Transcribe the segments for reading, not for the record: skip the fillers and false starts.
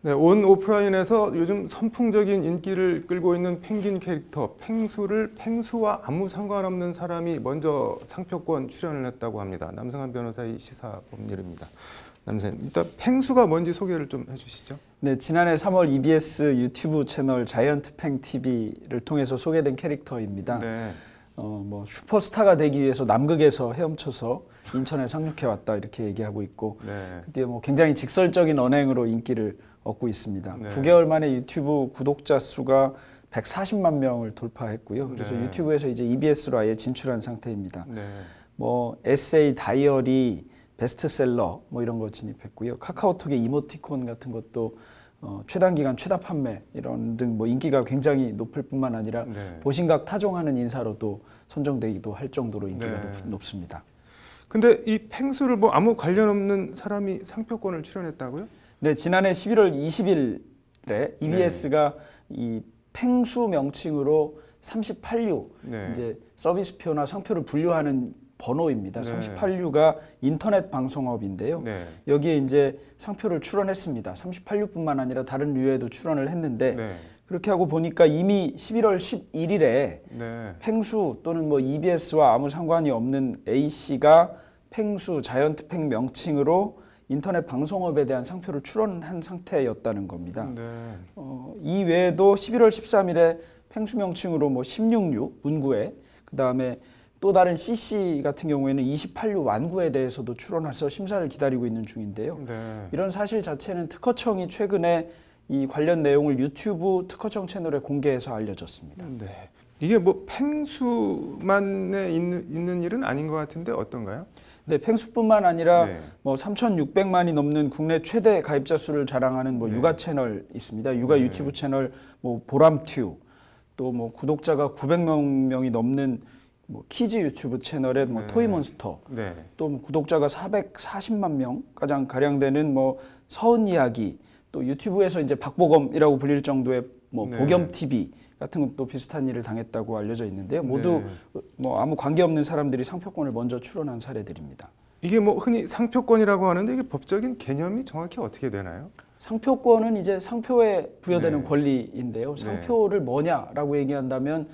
네, 온 오프라인에서 요즘 선풍적인 인기를 끌고 있는 펭귄 캐릭터 펭수를 펭수와 아무 상관없는 사람이 먼저 상표권 출연을 했다고 합니다. 남승환 변호사의 시사법률입니다. 남선생님, 일단 펭수가 뭔지 소개를 좀 해주시죠. 네, 지난해 3월 EBS 유튜브 채널 자이언트 팽 TV를 통해서 소개된 캐릭터입니다. 네. 뭐 슈퍼스타가 되기 위해서 남극에서 헤엄쳐서 인천에 상륙해 왔다 이렇게 얘기하고 있고, 네. 그때 뭐 굉장히 직설적인 언행으로 인기를 얻고 있습니다. 네. 9개월 만에 유튜브 구독자 수가 140만 명을 돌파했고요. 그래서 네. 유튜브에서 이제 EBS로 아예 진출한 상태입니다. 네. 뭐 에세이, 다이어리, 베스트셀러 뭐 이런 거 진입했고요. 카카오톡의 이모티콘 같은 것도 최단 기간 최다 판매 이런 등 뭐 인기가 굉장히 높을 뿐만 아니라 네. 보신각 타종하는 인사로도 선정되기도 할 정도로 인기가 네. 높습니다. 근데 이 펭수를 뭐 아무 관련 없는 사람이 상표권을 출연했다고요? 네, 지난해 11월 20일에 EBS가 이 펭수 명칭으로 38류 네. 이제 서비스표나 상표를 분류하는 번호입니다. 네. 38류가 인터넷 방송업인데요. 네. 여기에 이제 상표를 출원했습니다. 38류뿐만 아니라 다른 류에도 출원을 했는데 네. 그렇게 하고 보니까 이미 11월 11일에 네. 펭수 또는 뭐 EBS와 아무 상관이 없는 A씨가 펭수 자이언트 팽 명칭으로 인터넷 방송업에 대한 상표를 출원한 상태였다는 겁니다. 네. 이 외에도 11월 13일에 펭수 명칭으로 뭐 16류 문구에 그다음에 또 다른 CC 같은 경우에는 28류 완구에 대해서도 출원해서 심사를 기다리고 있는 중인데요. 네. 이런 사실 자체는 특허청이 최근에 이 관련 내용을 유튜브 특허청 채널에 공개해서 알려졌습니다. 네. 이게 뭐 펭수만에 있는 일은 아닌 것 같은데 어떤가요? 네, 펭수뿐만 아니라 네. 뭐 3,600만이 넘는 국내 최대 가입자 수를 자랑하는 뭐 네. 육아 채널 있습니다. 육아 네. 유튜브 채널 뭐 보람튜, 또 뭐 구독자가 900명이 넘는 뭐 키즈 유튜브 채널의 뭐 네. 토이몬스터, 네. 또 뭐 구독자가 440만 명 가장 가량 되는 뭐 서은 이야기, 또 유튜브에서 이제 박보검이라고 불릴 정도의 뭐 네. 보겸 TV 같은 것도 비슷한 일을 당했다고 알려져 있는데요. 모두 네. 뭐 아무 관계 없는 사람들이 상표권을 먼저 출원한 사례들입니다. 이게 뭐 흔히 상표권이라고 하는데 이게 법적인 개념이 정확히 어떻게 되나요? 상표권은 이제 상표에 부여되는 네. 권리인데요. 네. 상표를 뭐냐라고 얘기한다면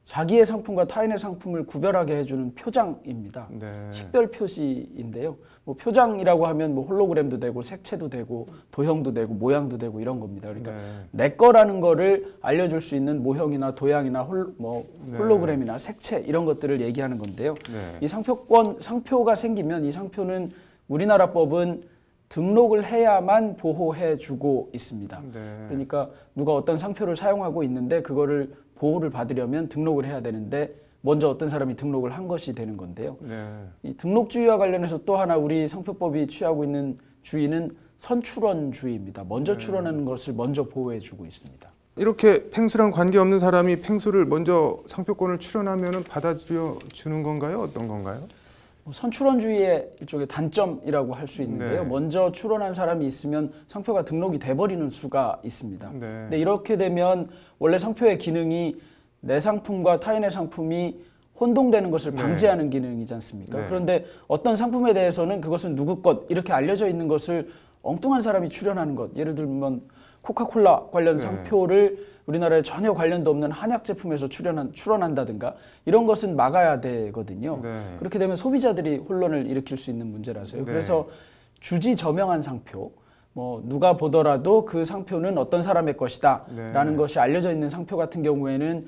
자기의 상품과 타인의 상품을 구별하게 해주는 표장입니다. 네. 식별 표시인데요. 뭐 표장이라고 하면 뭐 홀로그램도 되고 색채도 되고 도형도 되고 모양도 되고 이런 겁니다. 그러니까 네. 내 거라는 거를 알려줄 수 있는 모형이나 도양이나 네. 홀로그램이나 색채 이런 것들을 얘기하는 건데요. 네. 이 상표가 생기면 이 상표는 우리나라 법은 등록을 해야만 보호해주고 있습니다. 네. 그러니까 누가 어떤 상표를 사용하고 있는데 그거를 보호를 받으려면 등록을 해야 되는데 먼저 어떤 사람이 등록을 한 것이 되는 건데요. 네. 이 등록주의와 관련해서 또 하나 우리 상표법이 취하고 있는 주의는 선출원주의입니다. 먼저 출원하는 것을 먼저 보호해주고 있습니다. 이렇게 펭수랑 관계없는 사람이 펭수를 먼저 상표권을 출원하면 받아들여 주는 건가요? 어떤 건가요? 선출원주의의 일종의 단점이라고 할 수 있는데요. 네. 먼저 출원한 사람이 있으면 상표가 등록이 돼버리는 수가 있습니다. 네. 근데 이렇게 되면 원래 상표의 기능이 내 상품과 타인의 상품이 혼동되는 것을 네. 방지하는 기능이지 않습니까? 네. 그런데 어떤 상품에 대해서는 그것은 누구 것 이렇게 알려져 있는 것을 엉뚱한 사람이 출연하는 것, 예를 들면 코카콜라 관련 네. 상표를 우리나라에 전혀 관련도 없는 한약 제품에서 출원한다든가 이런 것은 막아야 되거든요. 네. 그렇게 되면 소비자들이 혼란을 일으킬 수 있는 문제라서요. 네. 그래서 주지저명한 상표, 뭐 누가 보더라도 그 상표는 어떤 사람의 것이다라는 네. 것이 알려져 있는 상표 같은 경우에는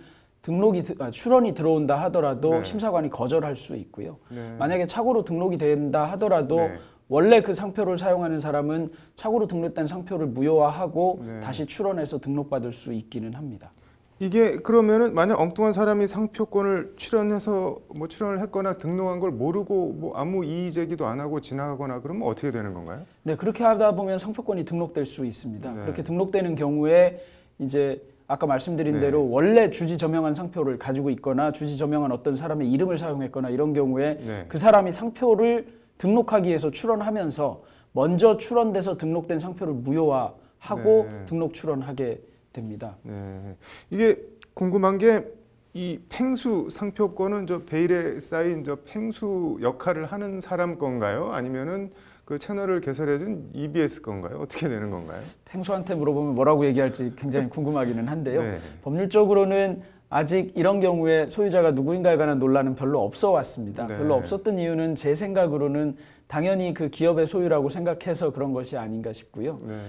출원이 들어온다 하더라도 네. 심사관이 거절할 수 있고요. 네. 만약에 착오로 등록이 된다 하더라도 네. 원래 그 상표를 사용하는 사람은 착오로 등록된 상표를 무효화하고 네. 다시 출원해서 등록받을 수 있기는 합니다. 이게 그러면은 만약 엉뚱한 사람이 상표권을 출원해서 뭐 출원을 했거나 등록한 걸 모르고 뭐 아무 이의 제기도 안 하고 지나가거나 그러면 어떻게 되는 건가요? 네, 그렇게 하다 보면 상표권이 등록될 수 있습니다. 네. 그렇게 등록되는 경우에 이제 아까 말씀드린 네. 대로 원래 주지저명한 상표를 가지고 있거나 주지저명한 어떤 사람의 이름을 사용했거나 이런 경우에 네. 그 사람이 상표를 등록하기 위해서 출원하면서 먼저 출원돼서 등록된 상표를 무효화하고 네. 등록 출원하게 됩니다. 네. 이게 궁금한 게 이 펭수 상표권은 저 베일에 쌓인 저 펭수 역할을 하는 사람 건가요? 아니면은 그 채널을 개설해준 EBS 건가요? 어떻게 되는 건가요? 팽수한테 물어보면 뭐라고 얘기할지 굉장히 궁금하기는 한데요. 네. 법률적으로는 아직 이런 경우에 소유자가 누구인가에 관한 논란은 별로 없어 왔습니다. 네. 별로 없었던 이유는 제 생각으로는 당연히 그 기업의 소유라고 생각해서 그런 것이 아닌가 싶고요. 네.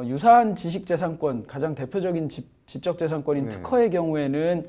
유사한 지식재산권, 가장 대표적인 지적재산권인 네. 특허의 경우에는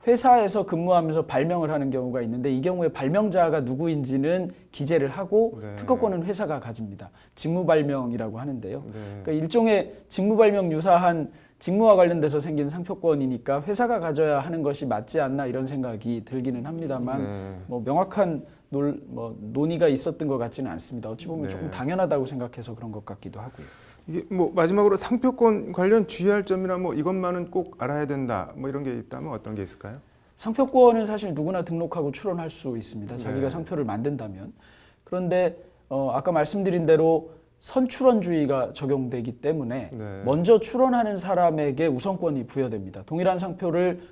회사에서 근무하면서 발명을 하는 경우가 있는데 이 경우에 발명자가 누구인지는 기재를 하고 네. 특허권은 회사가 가집니다. 직무발명이라고 하는데요. 네. 그러니까 일종의 직무발명 유사한 직무와 관련돼서 생긴 상표권이니까 회사가 가져야 하는 것이 맞지 않나 이런 생각이 들기는 합니다만 네. 뭐 명확한 논의가 있었던 것 같지는 않습니다. 어찌 보면 네. 조금 당연하다고 생각해서 그런 것 같기도 하고요. 이게 뭐 마지막으로 상표권 관련 주의할 점이나 뭐 이것만은 꼭 알아야 된다 뭐 이런 게 있다면 어떤 게 있을까요? 상표권은 사실 누구나 등록하고 출원할 수 있습니다. 자기가 네. 상표를 만든다면. 그런데 아까 말씀드린 대로 선출원주의가 적용되기 때문에 네. 먼저 출원하는 사람에게 우선권이 부여됩니다. 동일한 상표를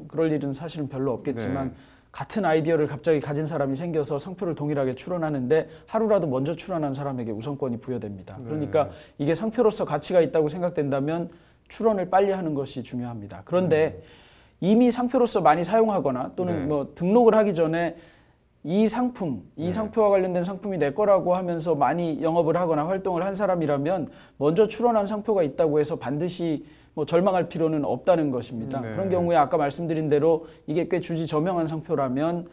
그럴 일은 사실은 별로 없겠지만 네. 같은 아이디어를 갑자기 가진 사람이 생겨서 상표를 동일하게 출원하는데 하루라도 먼저 출원한 사람에게 우선권이 부여됩니다. 그러니까 네. 이게 상표로서 가치가 있다고 생각된다면 출원을 빨리 하는 것이 중요합니다. 그런데 이미 상표로서 많이 사용하거나 또는 네. 뭐 등록을 하기 전에 이 상품, 이 네. 상표와 관련된 상품이 내 거라고 하면서 많이 영업을 하거나 활동을 한 사람이라면 먼저 출원한 상표가 있다고 해서 반드시 뭐 절망할 필요는 없다는 것입니다. 네. 그런 경우에 아까 말씀드린 대로 이게 꽤 주지저명한 상표라면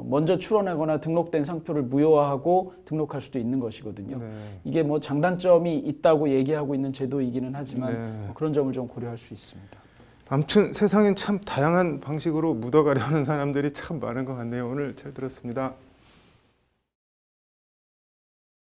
먼저 출원하거나 등록된 상표를 무효화하고 등록할 수도 있는 것이거든요. 네. 이게 뭐 장단점이 있다고 얘기하고 있는 제도이기는 하지만 네. 그런 점을 좀 고려할 수 있습니다. 아무튼 세상엔 참 다양한 방식으로 묻어가려는 사람들이 참 많은 것 같네요. 오늘 잘 들었습니다.